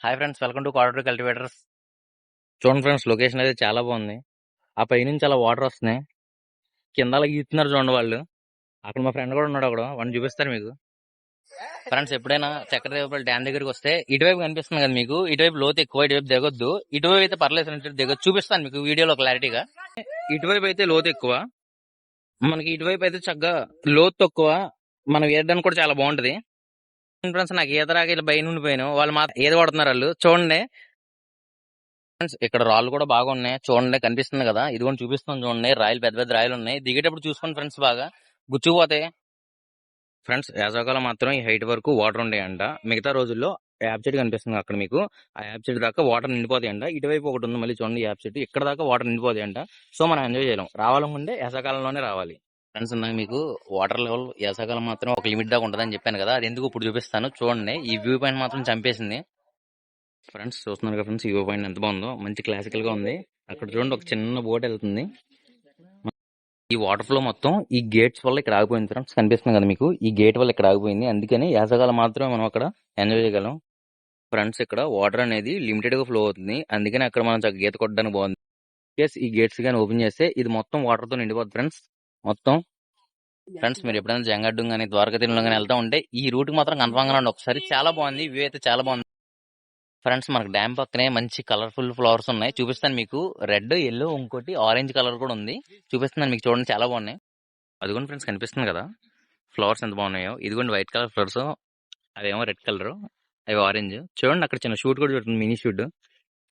Hi friends, welcome to quadratic cultivators. చూడండి friends, location అయితే చాలా బాగుంది. ఆ పైనుంచి అలా వాటర్ వస్తున్నాయి. కింద అలా గీస్తున్నారు చూడండి వాళ్ళు. అక్కడ మా ఫ్రెండ్ కూడా ఉన్నాడు, అక్కడ వాడిని చూపిస్తారు మీకు. ఫ్రెండ్స్, ఎప్పుడైనా చక్రదేవపల్లి డ్యామ్ దగ్గరికి వస్తే ఇటువైపు కనిపిస్తుంది కదా మీకు, ఇటువైపు లోతు ఎక్కువ, ఇటువైపు దిగొద్దు. ఇటువైపు అయితే పర్లేదు, దిగొద్దు. చూపిస్తాను మీకు వీడియోలో క్లారిటీగా. ఇటువైపు అయితే లోతు ఎక్కువ, మనకి ఇటువైపు అయితే చక్కగా లోతు తక్కువ. మనం వేయడానికి కూడా చాలా బాగుంటది. ఫ్రెండ్స్, నాకు ఈత రాక ఇలా బయట ఉండిపోయాను, వాళ్ళు మాత్రం ఈత కొడుతున్నారు. వాళ్ళు చూడండి ఫ్రెండ్స్, ఇక్కడ రాళ్ళు కూడా బాగా ఉన్నాయి. చూడండి, కనిపిస్తుంది కదా, ఇది కూడా చూపిస్తాను చూడండి. రాయలు పెద్ద పెద్ద రాయలు ఉన్నాయి. దిగేటప్పుడు చూసుకోండి ఫ్రెండ్స్, బాగా గుచ్చుకుపోతాయి. ఫ్రెండ్స్, వేసవకాలం మాత్రం ఈ హైట్ వరకు వాటర్ ఉంటాయంట. మిగతా రోజుల్లో యాప్ చెట్టు కనిపిస్తుంది అక్కడ మీకు, ఆ యాప్ చెట్టు దాకా వాటర్ నిండిపోతాయంట. ఇటువైపు ఒకటి ఉంది, మళ్ళీ చూడండి యాప్ చెట్టు, ఇక్కడ దాకా వాటర్ నిండిపోతాయంట. సో మనం ఎంజాయ్ చేయలేం. రావాలనుకుంటే వేసవకాలంలోనే రావాలి. ఫ్రెండ్స్, నాకు మీకు వాటర్ లెవెల్ వేసవకాలం మాత్రం ఒక లిమిట్ దాకా ఉంటుందని చెప్పాను కదా, అది ఎందుకు ఇప్పుడు చూపిస్తాను. చూడండి, ఈ వ్యూ పాయింట్ మాత్రం చంపేసింది. ఫ్రెండ్స్, చూస్తున్నారు కదా ఫ్రెండ్స్, ఈ వ్యూ పాయింట్ ఎంత బాగుందో, మంచి క్లాసికల్ గా ఉంది. అక్కడ చూడండి, ఒక చిన్న బోట్ వెళ్తుంది. ఈ వాటర్ ఫ్లో మొత్తం ఈ గేట్స్ వల్ల ఇక్కడ ఆగిపోయింది ఫ్రెండ్స్. కనిపిస్తుంది కదా మీకు, ఈ గేట్ వల్ల ఇక్కడ ఆగిపోయింది. అందుకని యాసకాలం మాత్రమే మనం అక్కడ ఎంజాయ్ చేయగలం. ఫ్రెండ్స్, ఇక్కడ వాటర్ అనేది లిమిటెడ్ గా ఫ్లో అవుతుంది, అందుకని అక్కడ మనం చక్కగా గీత కొట్టడానికి బాగుంది. కేస్ ఈ గేట్స్ కానీ ఓపెన్ చేస్తే ఇది మొత్తం వాటర్ తో నిండిపోతుంది ఫ్రెండ్స్. మొత్తం ఫ్రెండ్స్, మీరు ఎప్పుడైనా జంగడ్డు కానీ ద్వారకా తిరుమల కానీ వెళ్తా ఉంటే ఈ రూట్ కి మాత్రం కన్ఫర్మ్ గా రండి ఒకసారి. చాలా బాగుంది, వ్యూ అయితే చాలా బాగుంది. ఫ్రెండ్స్, మనకు డ్యామ్ పక్కనే మంచి కలర్ఫుల్ ఫ్లవర్స్ ఉన్నాయి, చూపిస్తాను మీకు. రెడ్, ఎల్లో, ఇంకోటి ఆరెంజ్ కలర్ కూడా ఉంది, చూపిస్తున్నాను మీకు. చూడండి, చాలా బాగున్నాయి. అదిగోండి ఫ్రెండ్స్, కనిపిస్తుంది కదా ఫ్లవర్స్ ఎంత బాగున్నాయో. ఇదిగోండి వైట్ కలర్ ఫ్లవర్స్, అవేమో రెడ్ కలర్, అవి ఆరెంజ్. చూడండి, అక్కడ చిన్న షూట్ కూడా చూడండి, మినీ షూట్.